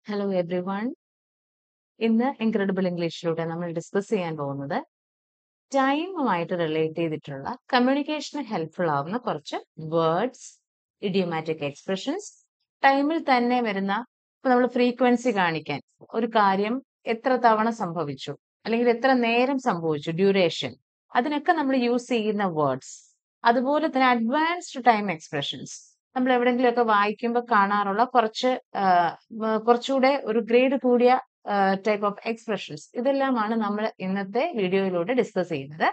Hello every one. ഇന്ന് incredible ഇംഗ്ലീഷിലൂടെ നമ്മൾ discuss ചെയ്യാൻ പോകുന്നത് ടൈമുമായിട്ട് റിലേറ്റ് ചെയ്തിട്ടുള്ള കമ്മ്യൂണിക്കേഷന് ഹെൽപ്ഫുൾ ആവുന്ന കുറച്ച് വേർഡ്സ്, ഇഡിയോമാറ്റിക് എക്സ്പ്രഷൻസ്, ടൈമിൽ തന്നെ വരുന്ന ഇപ്പൊ നമ്മൾ ഫ്രീക്വൻസി കാണിക്കാൻ ഒരു കാര്യം എത്ര തവണ സംഭവിച്ചു അല്ലെങ്കിൽ എത്ര നേരം സംഭവിച്ചു, ഡ്യൂറേഷൻ, അതിനൊക്കെ നമ്മൾ യൂസ് ചെയ്യുന്ന വേർഡ്സ്. അതുപോലെ തന്നെ അഡ്വാൻസ്ഡ് ടൈം എക്സ്പ്രഷൻസ്, നമ്മൾ എവിടെയെങ്കിലുമൊക്കെ വായിക്കുമ്പോൾ കാണാറുള്ള കുറച്ചുകൂടെ ഒരു ഗ്രേഡ് കൂടിയ ടൈപ്പ് ഓഫ് എക്സ്പ്രഷൻസ്. ഇതെല്ലാമാണ് നമ്മൾ ഇന്നത്തെ വീഡിയോയിലൂടെ ഡിസ്കസ് ചെയ്യുന്നത്.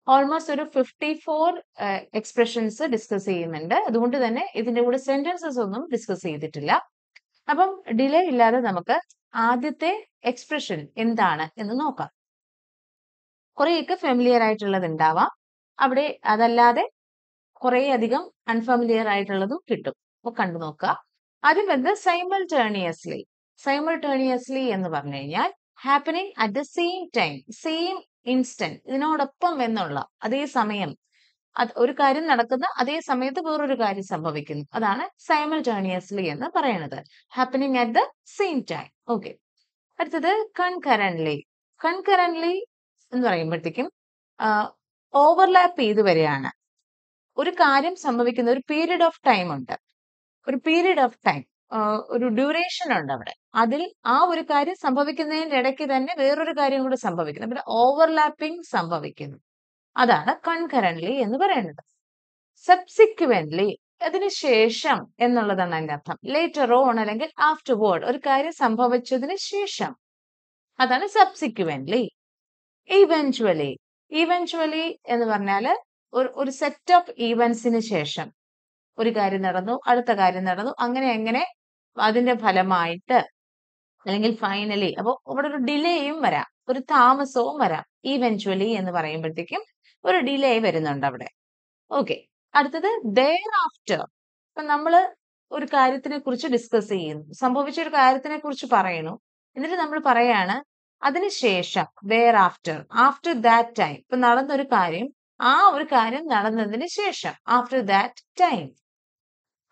ഓൾമോസ്റ്റ് ഒരു 54 എക്സ്പ്രഷൻസ് ഡിസ്കസ് ചെയ്യുന്നുണ്ട്. അതുകൊണ്ട് തന്നെ ഇതിന്റെ കൂടെ സെന്റൻസസ് ഒന്നും ഡിസ്കസ് ചെയ്തിട്ടില്ല. അപ്പം ഡിലേ ഇല്ലാതെ നമുക്ക് ആദ്യത്തെ എക്സ്പ്രഷൻ എന്താണ് എന്ന് നോക്കാം. കുറെയൊക്കെ ഫെമിലിയർ ആയിട്ടുള്ളത് ഉണ്ടാവാം, അവിടെ അതല്ലാതെ കുറെ അധികം അൺഫെമിലിയർ ആയിട്ടുള്ളതും കിട്ടും. അപ്പൊ കണ്ടു നോക്കുക. ആദ്യം വരുന്നത് സൈമൾട്ടേണിയസ്ലി. സൈമൾട്ടേണിയസ്ലി എന്ന് പറഞ്ഞു കഴിഞ്ഞാൽ happening at the same time, same instant, ഇതിനോടൊപ്പം എന്നുള്ള അതേ സമയം, ഒരു കാര്യം നടക്കുന്ന അതേ സമയത്ത് വേറൊരു കാര്യം സംഭവിക്കുന്നു, അതാണ് സൈമൾട്ടേണിയസ്ലി എന്ന് പറയുന്നത്. Happening at the same time. Okay. അടുത്തത് കൺകറന്റ്ലി. കൺകറന്റ്ലി എന്ന് പറയുമ്പോഴത്തേക്കും ഓവർലാപ്പ് ചെയ്ത് വരികയാണ്. ഒരു കാര്യം സംഭവിക്കുന്ന ഒരു പീരീഡ് ഓഫ് ടൈം ഉണ്ട്, ഒരു പീരീഡ് ഓഫ് ടൈം, ഒരു ഡ്യൂറേഷൻ ഉണ്ട് അവിടെ. അതിൽ ആ ഒരു കാര്യം സംഭവിക്കുന്നതിന്റെ ഇടയ്ക്ക് തന്നെ വേറൊരു കാര്യം കൂടെ സംഭവിക്കുന്നു, പിന്നെ ഓവർലാപ്പിംഗ് സംഭവിക്കുന്നു. അതാണ് കൺകറന്റ്ലി എന്ന് പറയുന്നത്. സബ്സിക്വന്റ്ലി, അതിനുശേഷം എന്നുള്ളതാണ് അതിന്റെ അർത്ഥം. ലേറ്റർ ഓൺ അല്ലെങ്കിൽ ആഫ്റ്റർവേർഡ്, ഒരു കാര്യം സംഭവിച്ചതിന് ശേഷം, അതാണ് സബ്സിക്വന്റ്ലി. ഇവൻച്വലി. ഇവൻച്വലി എന്ന് പറഞ്ഞാല് ഒരു സെറ്റ് ഓഫ് ഈവൻസിന് ശേഷം ഒരു കാര്യം നടന്നു, അടുത്ത കാര്യം നടന്നു, അങ്ങനെ അതിന്റെ ഫലമായിട്ട് അല്ലെങ്കിൽ ഫൈനലി. അപ്പോൾ ഇവിടെ ഒരു ഡിലേയും വരാം, ഒരു താമസവും വരാം. ഈവൻച്വലി എന്ന് പറയുമ്പോഴത്തേക്കും ഒരു ഡിലേ വരുന്നുണ്ട് അവിടെ. ഓക്കെ. അടുത്തത് ദെയർ ആഫ്റ്റർ. ഇപ്പൊ നമ്മള് ഒരു കാര്യത്തിനെ കുറിച്ച് ഡിസ്കസ് ചെയ്യുന്നു, സംഭവിച്ച ഒരു കാര്യത്തിനെ കുറിച്ച് പറയുന്നു, എന്നിട്ട് നമ്മൾ പറയാണ് അതിനുശേഷം, thereafter, after that time. ഇപ്പൊ നടന്നൊരു കാര്യം, ആ ഒരു കാര്യം നടന്നതിന് ശേഷം, after that time.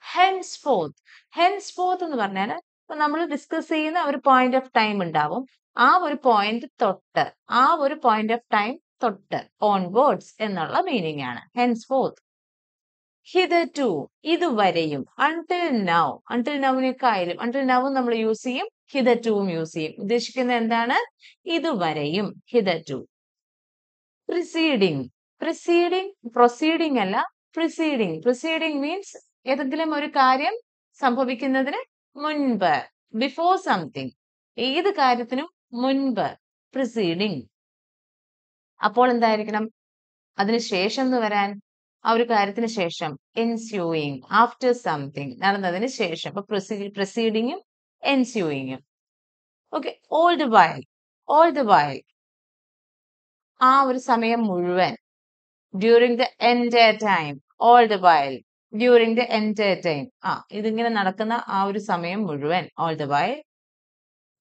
Henceforth. Henceforth എന്ന് പറഞ്ഞാൽ ഇപ്പൊ നമ്മൾ ഡിസ്കസ് ചെയ്യുന്ന ഒരു പോയിന്റ് ഓഫ് ടൈം ഉണ്ടാവും, ആ ഒരു പോയിന്റ് തൊട്ട്, ആ ഒരു പോയിന്റ് ഓഫ് ടൈം തൊട്ട്, ഓൺവേർഡ്സ് എന്നുള്ള മീനിങ് ആണ് ഹെൻസ്ഫോർത്ത്. ഹിതർടു, ഇതുവരെയും. അൺടിൽ നൗ, അൺടിൽ നൗവിനേക്കായാലും അൺടിൽ നൗവും നമ്മൾ യൂസ് ചെയ്യും, ഹിതർടുവും യൂസ് ചെയ്യും. ഉദ്ദേശിക്കുന്നത് എന്താണ്? ഇതുവരെയും, ഹിതർടു. പ്രിസീഡിങ്. പ്രിസീഡിങ്, പ്രൊസീഡിങ് അല്ല, പ്രിസീഡിങ്. പ്രിസീഡിങ് മീൻസ് ഏതെങ്കിലും ഒരു കാര്യം സംഭവിക്കുന്നതിന് മുൻപ്, ബിഫോർ സംതിങ്, ഏത് കാര്യത്തിനും മുൻപ്, പ്രിസീഡിങ്. അപ്പോൾ എന്തായിരിക്കണം? അതിനുശേഷം എന്ന് വരാൻ, ആ ഒരു കാര്യത്തിന് ശേഷം, എൻസ്യൂയിങ്, ആഫ്റ്റർ സംതിങ്, നടന്നതിന് ശേഷം. അപ്പൊ പ്രൊസീഡിങ്ങും എൻസ്യൂയിങ്ങും. Okay. All the while. All the while, ആ ഒരു സമയം മുഴുവൻ. During the entire time, all the while, during the entire time. ഇതിങ്ങനെ നടക്കുന്ന ആ ഒരു സമയം മുഴുവൻ, all the while.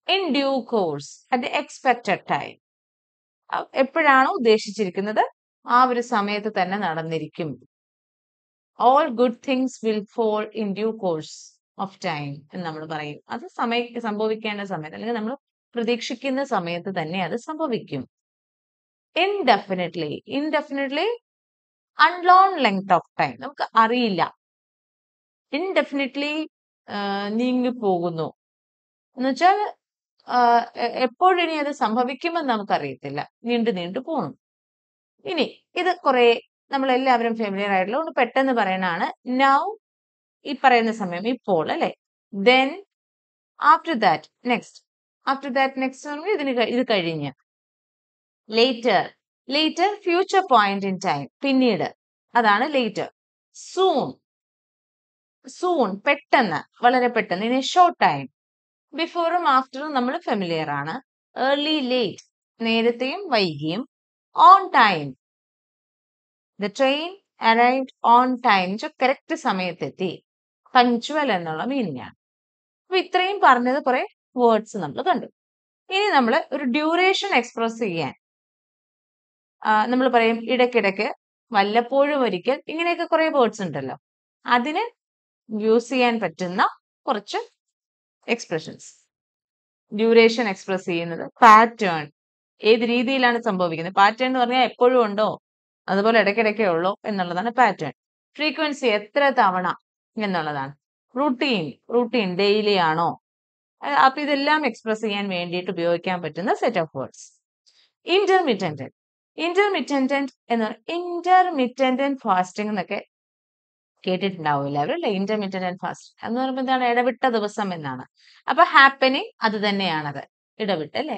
In due course, at the expected time, എപ്പോഴാണോ ഉദ്ദേശിച്ചിരിക്കുന്നത് ആ ഒരു സമയത്ത് തന്നെ നടന്നിരിക്കും. All good things will fall in due course of time എന്ന് നമ്മൾ പറയും. അത് സംഭവിക്കേണ്ട സമയത്ത്, അല്ലെങ്കിൽ നമ്മൾ പ്രതീക്ഷിക്കുന്ന സമയത്ത് തന്നെ അത് സംഭവിക്കും. ഇൻഡെഫിനിറ്റ്ലി. ഇൻഡെഫിനിറ്റ്ലി, അൺലോൺ ലെങ്ത് ഓഫ് ടൈം, നമുക്ക് അറിയില്ല. ഇൻഡെഫിനിറ്റ്ലി നീങ്ങി പോകുന്നു എന്ന് വെച്ചാൽ എപ്പോഴിനി അത് സംഭവിക്കുമെന്ന് നമുക്കറിയത്തില്ല, നീണ്ടു പോകണം. ഇനി ഇത് കുറെ നമ്മളെല്ലാവരും ഫെമിലിയർ ആയിട്ടുള്ള ഒന്ന് പെട്ടെന്ന് പറയണതാണ്. നൗ, ഈ പറയുന്ന സമയം, ഇപ്പോൾ, അല്ലെ. Then, after that, next. After that, next ഇത് കഴിഞ്ഞ്. Later. Later, future point in time, പിന്നീട്, അതാണ് ലേറ്റർ. സൂൺ. സൂൺ, പെട്ടെന്ന്, വളരെ പെട്ടെന്ന്. ഇനി ഷോർട്ട് ടൈം. ബിഫോറും ആഫ്റ്ററും നമ്മൾ ഫെമിലിയർ ആണ്. ഏർലി, ലേറ്റ്, നേരത്തെയും വൈകിയും. On time, the train arrived on time, correct സമയത്തെത്തി. പങ്ക്ച്വൽ എന്നുള്ള മീനിങ് ആണ്. അപ്പൊ ഇത്രയും പറഞ്ഞത് കുറെ വേർഡ്സ് നമ്മൾ കണ്ടു. ഇനി നമ്മൾ ഒരു ഡ്യൂറേഷൻ എക്സ്പ്രസ് ചെയ്യാൻ നമ്മൾ പറയും ഇടയ്ക്കിടയ്ക്ക്, വല്ലപ്പോഴും ഒരിക്കൽ, ഇങ്ങനെയൊക്കെ കുറെ വേർഡ്സ് ഉണ്ടല്ലോ. അതിന് യൂസ് ചെയ്യാൻ പറ്റുന്ന കുറച്ച് എക്സ്പ്രഷൻസ്. ഡ്യൂറേഷൻ എക്സ്പ്രസ് ചെയ്യുന്നത്, പാറ്റേൺ ഏത് രീതിയിലാണ് സംഭവിക്കുന്നത്. പാറ്റേൺ എന്ന് പറഞ്ഞാൽ എപ്പോഴും ഉണ്ടോ, അതുപോലെ ഇടയ്ക്കിടയ്ക്കേ ഉള്ളോ എന്നുള്ളതാണ് പാറ്റേൺ. ഫ്രീക്വൻസി എത്ര തവണ എന്നുള്ളതാണ്. റൂട്ടീൻ ഡെയിലി ആണോ. അപ്പൊ ഇതെല്ലാം എക്സ്പ്രസ് ചെയ്യാൻ വേണ്ടിയിട്ട് ഉപയോഗിക്കാൻ പറ്റുന്ന set of words. Intermittent fasting എന്നൊക്കെ കേട്ടിട്ടുണ്ടാവും എല്ലാവരും അല്ലെ. ഇന്റർമിറ്റന്റ് ഫാസ്റ്റിംഗ് എന്ന് പറയുമ്പോൾ എന്താണ്, ഇടവിട്ട ദിവസം എന്നാണ്. അപ്പൊ ഹാപ്പനിങ് അത് തന്നെയാണത്, ഇടവിട്ട് അല്ലെ.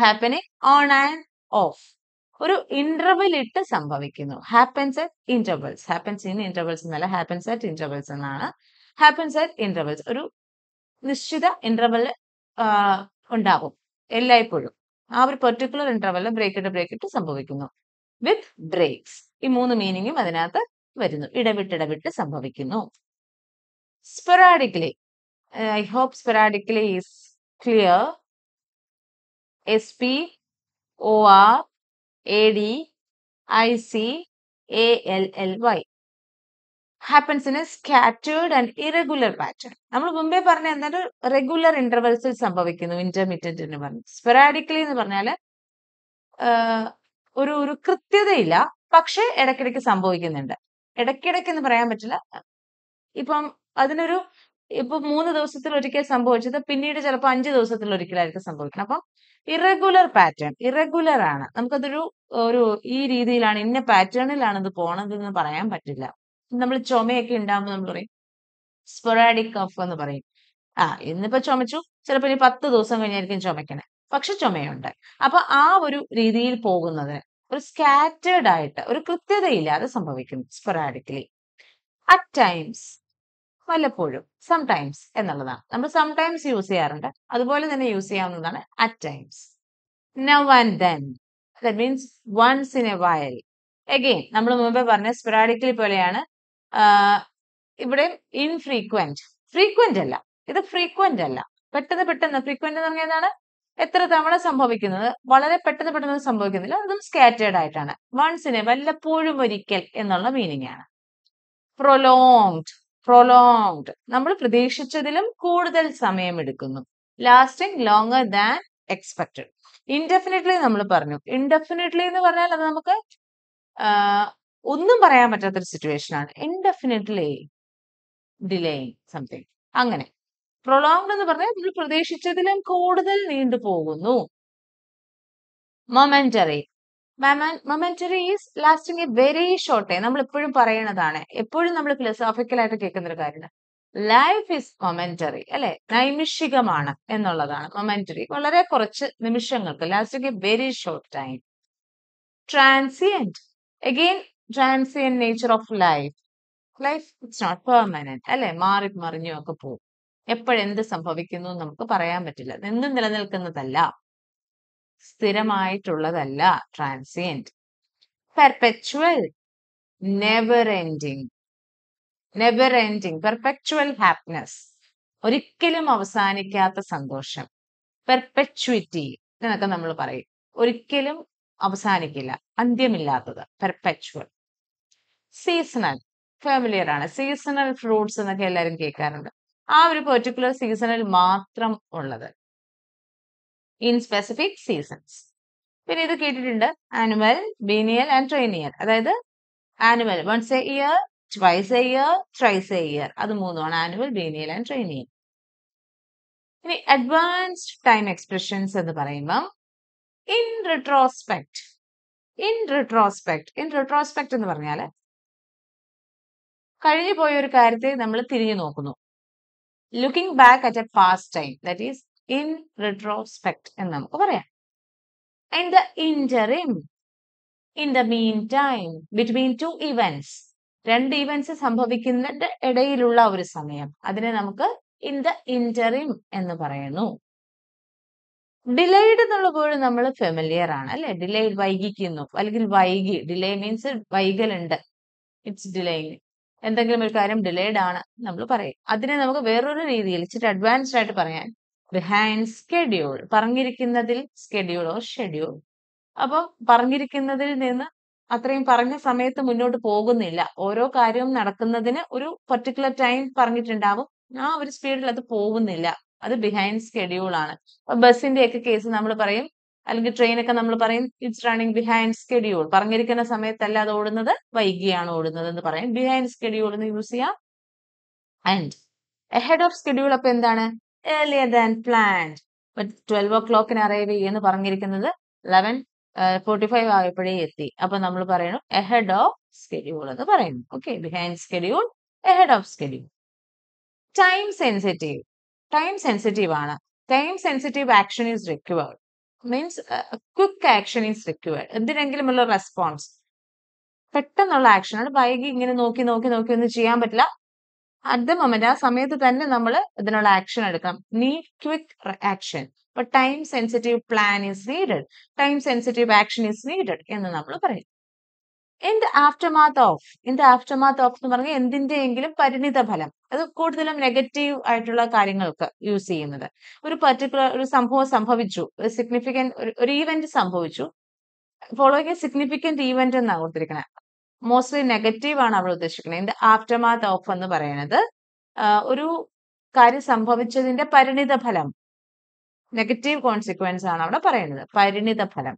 ഹാപ്പനിങ് ഓൺ ആൻഡ് ഓഫ്, ഒരു ഇന്റർവെൽ ഇട്ട് സംഭവിക്കുന്നു. Happens at intervals, happens in intervals എന്നല്ല, ഹാപ്പൻസ് അറ്റ് ഇന്റർവെൽസ് എന്നാണ്. ഹാപ്പൻസ് അറ്റ് ഇന്റർവെൽസ്, ഒരു നിശ്ചിത ഇന്റർവെൽ ഉണ്ടാകും എല്ലായ്പ്പോഴും. ആ ഒരു പെർട്ടിക്കുലർ ഇന്റർവെൽ ബ്രേക്ക് ഇട്ട് സംഭവിക്കുന്നു. വിത്ത് ബ്രേക്സ്, ഈ 3 മീനിങ്ങും അതിനകത്ത് വരുന്നു. ഇടവിട്ട് സംഭവിക്കുന്നു. Sporadically, I hope sporadically is clear. SPORADICALLY happens in a scattered and irregular pattern. നമ്മൾ മുമ്പേ പറഞ്ഞ എന്താണ്, റെഗുലർ ഇന്റർവെൽസിൽ സംഭവിക്കുന്നു ഇന്റർമിറ്റന്റ് എന്ന് പറഞ്ഞു. സ്പൊറാഡിക്കലി എന്ന് പറഞ്ഞാല് ഒരു കൃത്യതയില്ല, പക്ഷെ ഇടയ്ക്കിടയ്ക്ക് സംഭവിക്കുന്നുണ്ട്. ഇടയ്ക്കിടയ്ക്ക് എന്ന് പറയാൻ പറ്റില്ല. ഇപ്പം അതിനൊരു 3 ദിവസത്തിൽ ഒരിക്കൽ സംഭവിച്ചത് പിന്നീട് ചിലപ്പോൾ 5 ദിവസത്തിൽ ഒരിക്കലായിരിക്കും സംഭവിക്കുന്നത്. അപ്പം ഇറഗുലർ പാറ്റേൺ, ഇറഗുലർ ആണ്. നമുക്കതൊരു ഈ രീതിയിലാണ്, ഇന്ന പാറ്റേണിലാണ് ഇത് പോണതെന്ന് പറയാൻ പറ്റില്ല. നമ്മൾ ചുമയൊക്കെ ഉണ്ടാകുമ്പോൾ നമ്മൾ പറയും സ്പൊറാഡിക് കഫ് എന്ന് പറയും. ഇന്നിപ്പോ ചുമച്ചു, ചിലപ്പോൾ ഇനി 10 ദിവസം കഴിഞ്ഞായിരിക്കും ചുമക്കണേ, പക്ഷെ ചുമയുണ്ട്. അപ്പൊ ആ ഒരു രീതിയിൽ പോകുന്നതിന് ഒരു സ്കാറ്റേർഡ് ആയിട്ട്, ഒരു കൃത്യതയില്ലാതെ സംഭവിക്കുന്നു സ്പൊറാഡിക്കലി. അറ്റ് ടൈംസ്, വല്ലപ്പോഴും, സംടൈംസ് എന്നുള്ളതാണ്. നമ്മൾ സംടൈംസ് യൂസ് ചെയ്യാറുണ്ട്, അതുപോലെ തന്നെ യൂസ് ചെയ്യാവുന്നതാണ് at times. Now and then, that means once in a while. Again നമ്മൾ മുമ്പേ പറഞ്ഞ സ്പൊറാഡിക്കലി പോലെയാണ്. ഇവിടെ ഇൻഫ്രീക്വന്റ്, ഫ്രീക്വന്റ് അല്ല, ഇത് ഫ്രീക്വന്റ് അല്ല, പെട്ടെന്ന്. ഫ്രീക്വന്റ് എന്ന് പറഞ്ഞാൽ എന്താണ്, എത്ര തവണ സംഭവിക്കുന്നത്, വളരെ പെട്ടെന്ന് സംഭവിക്കുന്നില്ല, അതും സ്കാറ്റേർഡ് ആയിട്ടാണ്. വൺസ് ഇൻ എ, വല്ലപ്പോഴും ഒരിക്കൽ എന്നുള്ള മീനിങ് ആണ്. പ്രൊലോങ്ഡ്, നമ്മൾ പ്രതീക്ഷിച്ചതിലും കൂടുതൽ സമയം എടുക്കുന്നു. Lasting longer than expected. Indefinitely നമ്മൾ പറഞ്ഞു. ഇൻഡെഫിനിറ്റ്ലി എന്ന് പറഞ്ഞാൽ അത് നമുക്ക് ഒന്നും പറയാൻ പറ്റാത്തൊരു സിറ്റുവേഷൻ ആണ്. ഇൻഡെഫിനിറ്റ്ലി ഡിലേയിങ് സംതിങ്, അങ്ങനെ. പ്രൊലോങ്ഡ് എന്ന് പറഞ്ഞാൽ നമ്മൾ പ്രതീക്ഷിച്ചതിലും കൂടുതൽ നീണ്ടുപോകുന്നു. Momentary is lasting a very short time. നമ്മൾ എപ്പോഴും പറയണതാണ്, എപ്പോഴും നമ്മൾ ഫിലോസോഫിക്കലായിട്ട് കേൾക്കുന്ന ഒരു കാര്യമാണ്. ലൈഫ് ഈസ് മൊമെന്ററി അല്ലെ, നൈമിഷികമാണ് എന്നുള്ളതാണ്. മൊമെന്ററി, വളരെ കുറച്ച് നിമിഷങ്ങൾക്ക്, lasting a very short time. Transient, again transient nature of life it's not permanent അല്ലെ, മറിഞ്ഞും ഒക്കെ പോകും. എപ്പോഴെന്ത് സംഭവിക്കുന്നു നമുക്ക് പറയാൻ പറ്റില്ല. എന്നും നിലനിൽക്കുന്നതല്ല, സ്ഥിരമായിട്ടുള്ളതല്ല transient. Perpetual, never ending, perpetual happiness, ഒരിക്കലും അവസാനിക്കാത്ത സന്തോഷം. പെർപെച്വിറ്റി എന്നൊക്കെ നമ്മൾ പറയും, ഒരിക്കലും അവസാനിക്കില്ല, അന്ത്യമില്ലാത്തത്, പെർപെച്വൽ. സീസണൽ, ഫാമിലിയർ ആണ്. സീസണൽ ഫ്രൂട്ട്സ് എന്നൊക്കെ എല്ലാവരും കേൾക്കാറുണ്ട്. ആ ഒരു പെർട്ടിക്കുലർ സീസണിൽ മാത്രം ഉള്ളത്, ഇൻ സ്പെസിഫിക് സീസൺസ്. പിന്നെ ഇത് കേട്ടിട്ടുണ്ട്, ആനുവൽ, ബീനിയൽ ആൻഡ് ട്രെയിനിയൽ. അതായത് annual once a year, twice a year, thrice a year, അത് മൂന്നുമാണ് ആനുവൽ, ബീനിയൽ ആൻഡ് ട്രെയിനിയൽ. ഇനി അഡ്വാൻസ്ഡ് ടൈം എക്സ്പ്രഷൻസ് എന്ന് പറയുമ്പോൾ ഇൻ റിട്രോസ്പെക്ട് എന്ന് പറഞ്ഞാൽ കഴിഞ്ഞു പോയ ഒരു കാര്യത്തെ നമ്മൾ തിരിഞ്ഞു നോക്കുന്നു. Looking back at a past time, that is in retrospect എന്ന് നമുക്ക് പറയാം. In the interim, in the meantime, between two events, 2 events സംഭവിക്കുന്നതിന്റെ ഇടയിലുള്ള ഒരു സമയം, അതിനെ നമുക്ക് ഇൻ ദ ഇന്ററിം എന്ന് പറയുന്നു. ഡിലേഡ് എന്നുള്ളപ്പോഴും നമ്മൾ ഫെമിലിയർ ആണ് അല്ലെ. ഡിലേഡ്, വൈകിക്കുന്നു അല്ലെങ്കിൽ വൈകി. ഡിലേ മീൻസ് വൈകലുണ്ട്, ഇറ്റ്സ് ഡിലേയിങ്. എന്തെങ്കിലും ഒരു കാര്യം ഡിലേഡ് ആണ് നമ്മൾ പറയും. അതിനെ നമുക്ക് വേറൊരു രീതിയിൽ ഇച്ചിരി അഡ്വാൻസ്ഡ് ആയിട്ട് പറയാൻ ബിഹൈൻഡ് സ്കെഡ്യൂൾ, പറഞ്ഞിരിക്കുന്നതിൽ, സ്കെഡ്യൂൾ ഓർ ഷെഡ്യൂൾ. അപ്പം പറഞ്ഞിരിക്കുന്നതിൽ നിന്ന് അത്രയും പറഞ്ഞ സമയത്ത് മുന്നോട്ട് പോകുന്നില്ല. ഓരോ കാര്യവും നടക്കുന്നതിന് ഒരു പെർട്ടിക്കുലർ ടൈം പറഞ്ഞിട്ടുണ്ടാവും, ആ ഒരു സ്പീഡിൽ അത് പോകുന്നില്ല, അത് ബിഹൈൻഡ് സ്കെഡ്യൂൾ ആണ്. അപ്പൊ ബസ്സിന്റെ ഒക്കെ കേസ് നമ്മൾ പറയും, അല്ലെങ്കിൽ ട്രെയിനൊക്കെ നമ്മൾ പറയും ഇറ്റ്സ് റണ്ണിങ് ബിഹൈൻഡ് സ്കെഡ്യൂൾ. പറഞ്ഞിരിക്കുന്ന സമയത്തല്ല അത് ഓടുന്നത്, വൈകിയാണ് ഓടുന്നത് എന്ന് പറയും. ബിഹൈൻഡ് സ്കെഡ്യൂൾ എന്ന് യൂസ് ചെയ്യാം. ആൻഡ് ahead ഓഫ് സ്കെഡ്യൂൾ അപ്പൊ എന്താണ്? Earlier than planned. 12 o'clock arrive ചെയ്യുമെന്ന് പറഞ്ഞിരിക്കുന്നത് 11:45 ആയപ്പോഴേ എത്തി. അപ്പൊ നമ്മൾ പറയുന്നു ahead ഓഫ് സ്കെഡ്യൂൾ എന്ന് പറയുന്നു. Okay, behind schedule, ahead of schedule. Time sensitive. Time sensitive ആണ്. Time sensitive action is required. Means quick action is required. എന്തിനെങ്കിലുമുള്ള റെസ്പോൺസ്, പെട്ടെന്നുള്ള ആക്ഷൻ. അത് വൈകി ഇങ്ങനെ നോക്കി നോക്കി നോക്കി ഒന്നും ചെയ്യാൻ പറ്റില്ല. അറ്റ് ദ മൊമെന്റ്, ആ സമയത്ത് തന്നെ നമ്മൾ ഇതിനുള്ള ആക്ഷൻ എടുക്കണം. Need quick action. അപ്പൊ time sensitive plan is needed, time sensitive action is needed എന്ന് നമ്മൾ പറയും. In the aftermath of. In the aftermath of എന്ന് പറഞ്ഞാൽ എന്തിന്റെയെങ്കിലും പരിണിത ഫലം. അത് കൂടുതലും നെഗറ്റീവ് ആയിട്ടുള്ള കാര്യങ്ങൾക്ക് യൂസ് ചെയ്യുന്നത്. ഒരു പർട്ടിക്കുലർ ഒരു സംഭവം സംഭവിച്ചു, ഒരു സിഗ്നിഫിക്കന്റ് ഒരു ഈവന്റ് സംഭവിച്ചു, ഫോളോയിങ് എ സിഗ്നിഫിക്കന്റ് ഈവന്റ് എന്നാണ് കൊടുത്തിരിക്കുന്നത്. മോസ്റ്റ്ലി നെഗറ്റീവ് ആണ് അവിടെ ഉദ്ദേശിക്കുന്നത്. ഇൻ ദ ആഫ്റ്റർമാത്ത് ഓഫ് എന്ന് പറയുന്നത് ഒരു കാര്യം സംഭവിച്ചതിന്റെ പരിണിത ഫലം, നെഗറ്റീവ് കോൺസിക്വൻസ് ആണ് അവിടെ പറയുന്നത്, പരിണിത ഫലം.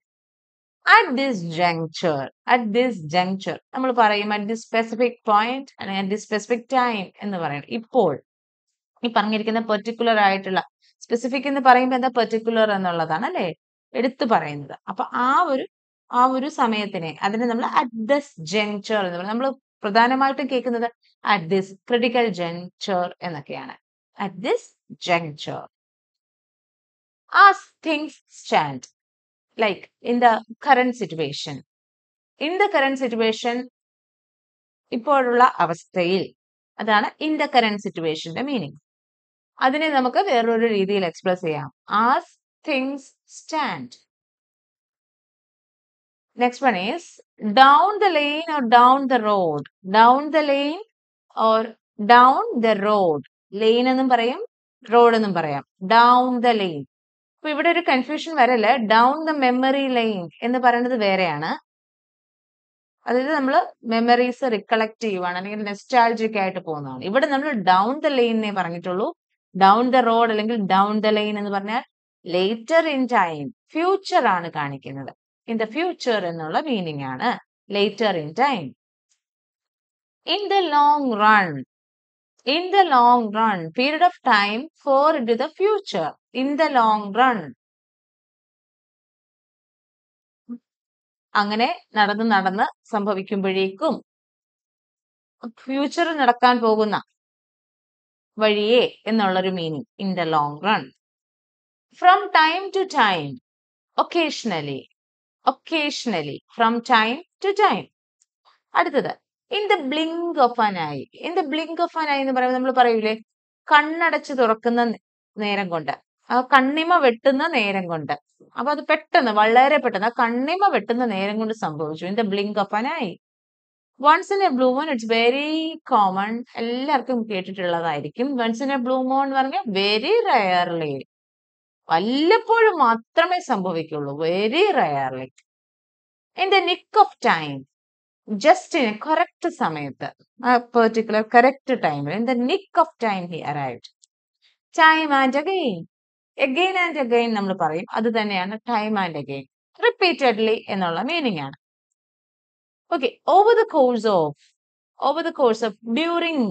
അറ്റ് ദിസ് ജങ്ചർ, അറ്റ് ദിസ് ജങ്ചർ നമ്മൾ പറയും അറ്റ് ദിസ് സ്പെസിഫിക് പോയിന്റ് അല്ലെങ്കിൽ അറ്റ് ദിസ് സ്പെസിഫിക് ടൈം എന്ന് പറയണം. ഇപ്പോൾ ഈ പറഞ്ഞിരിക്കുന്ന പെർട്ടിക്കുലർ ആയിട്ടുള്ള, സ്പെസിഫിക് എന്ന് പറയുമ്പോൾ എന്താ, പെർട്ടിക്കുലർ എന്നുള്ളതാണ് അല്ലെ എടുത്തു പറയുന്നത്. അപ്പൊ ആ ഒരു സമയത്തിനെ, അതിനെ നമ്മൾ അറ്റ് ദിസ് ജങ്ചർ എന്ന് പറയും. നമ്മൾ പ്രധാനമായിട്ടും കേൾക്കുന്നത് അറ്റ് ദിസ് ക്രിട്ടിക്കൽ ജങ്ചർ എന്നൊക്കെയാണ്. At this juncture. As things stand, like in the current situation. In the current situation, ഇപ്പോഴുള്ള അവസ്ഥയിൽ. അതാണ് ഇൻ ദ കറന്റ് സിറ്റുവേഷന്റെ മീനിങ്. അതിനെ നമുക്ക് വേറൊരു രീതിയിൽ എക്സ്പ്രസ് ചെയ്യാം. As things stand. Next one is down the lane or down the road. Down the lane or down the road. Lane എന്നും പറയും, റോഡ് എന്നും പറയാം. Down the lane. അപ്പൊ ഇവിടെ ഒരു കൺഫ്യൂഷൻ വരല്ലേ. ഡൗൺ ദ മെമ്മറി ലൈൻ എന്ന് പറയുന്നത് വേറെയാണ്. അതായത് നമ്മൾ മെമ്മറീസ് റിക്കളക്ട് ചെയ്യുവാണ്, അല്ലെങ്കിൽ നെസ്റ്റാൾജിക് ആയിട്ട് പോകുന്നതാണ്. ഇവിടെ നമ്മൾ ഡൗൺ ദ ലൈനെ പറഞ്ഞിട്ടുള്ളൂ. ഡൗൺ ദ റോഡ് അല്ലെങ്കിൽ ഡൗൺ ദ ലൈൻ എന്ന് പറഞ്ഞാൽ ലേറ്റർ ഇൻ ടൈം, ഫ്യൂച്ചർ ആണ് കാണിക്കുന്നത്. ഇൻ ദ ഫ്യൂച്ചർ എന്നുള്ള മീനിങ് ആണ് later in time. In the long run. In the long run, period of time for into the future. In the long run, അങ്ങനെ നടന്ന് നടന്ന് സംഭവിക്കുമ്പോഴേക്കും ഫ്യൂച്ചറിൽ നടക്കാൻ പോകുന്ന വഴിയെ എന്നുള്ളൊരു meaning. In the long run. From time to time, occasionally. Occasionally, from time to time. അടുത്തത് in the blink of an I. In the blink of an I എന്ന് പറയുമ്പോൾ നമ്മൾ പറയൂലേ, കണ്ണടച്ച് തുറക്കുന്ന നേരം കൊണ്ട്, ആ കണ്ണിമ വെട്ടുന്ന നേരം കൊണ്ട്. അപ്പൊ അത് പെട്ടെന്ന്, വളരെ പെട്ടെന്ന്, ആ കണ്ണിമ വെട്ടുന്ന നേരം കൊണ്ട് സംഭവിച്ചു. In the blink of an eye. Once in a blue moon, it's very common, എല്ലാവർക്കും കേട്ടിട്ടുള്ളതായിരിക്കും. Once in a blue moon എന്ന് പറഞ്ഞാൽ വെരി റയർലി, വല്ലപ്പോഴും മാത്രമേ സംഭവിക്കുള്ളൂ, very rarely. In the nick of time, ജസ്റ്റിന് കറക്റ്റ് സമയത്ത്, ആ പെർട്ടിക്കുലർ കറക്റ്റ് ടൈമിൽ. In the nick of time he arrived. Time and again. Again and again നമ്മൾ പറയും, അത് തന്നെയാണ് ടൈം ആൻഡ് അഗെയിൻ. റിപ്പീറ്റഡ്ലി എന്നുള്ള മീനിങ് ആണ്. Okay, over the course of. Over the course of, during.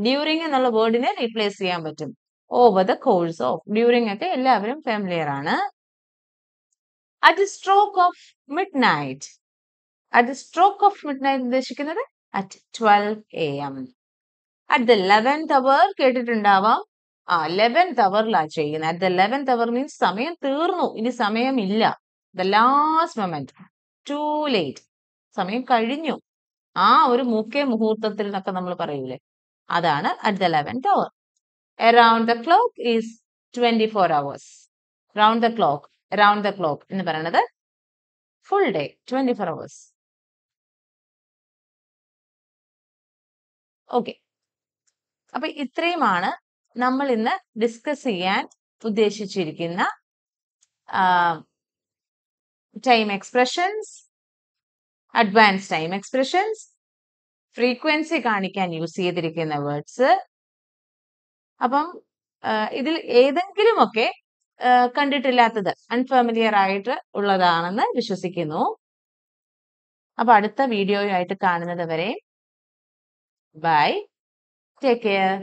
During എന്നുള്ള വേർഡിനെ replace ചെയ്യാൻ പറ്റും. Over the course of, during ഒക്കെ എല്ലാവരും ഫാമിലിയർ ആണ്. At the stroke of midnight. At the stroke of midnight ഉദ്ദേശിക്കുന്നത് at 12 AM. At the 11th hour കേട്ടിട്ടുണ്ടാവാം. 11th hourലാണ് ചെയ്യുന്നത്. At the 11th hour means സമയം തീർന്നു, ഇനി സമയമില്ല. The last moment, to late, സമയം കഴിഞ്ഞു. ആ ഒരു മുഹൂർത്തത്തിൽ എന്നൊക്കെ നമ്മൾ പറയൂലേ, അതാണ് at the 11th hour. Around the clock is 24 hours. Round the clock, around the clock എന്ന് പറയുന്നത് ഫുൾ ഡേ, 24 hours. ഓക്കെ, അപ്പൊ ഇത്രയുമാണ് നമ്മൾ ഇന്ന് ഡിസ്കസ് ചെയ്യാൻ ഉദ്ദേശിച്ചിരിക്കുന്ന time expressions, advance time expressions, frequency കാണിക്കാൻ യൂസ് ചെയ്തിരിക്കുന്ന വേർഡ്സ്. അപ്പം ഇതിൽ ഏതെങ്കിലുമൊക്കെ കണ്ടിട്ടില്ലാത്തത് അൺഫാമിലിയർ ആയിട്ട് ഉള്ളതാണെന്ന് വിശ്വസിക്കുന്നു. അപ്പൊ അടുത്ത വീഡിയോയുമായിട്ട് കാണുന്നത് വരെ ബൈ, ടേക്ക് കെയർ.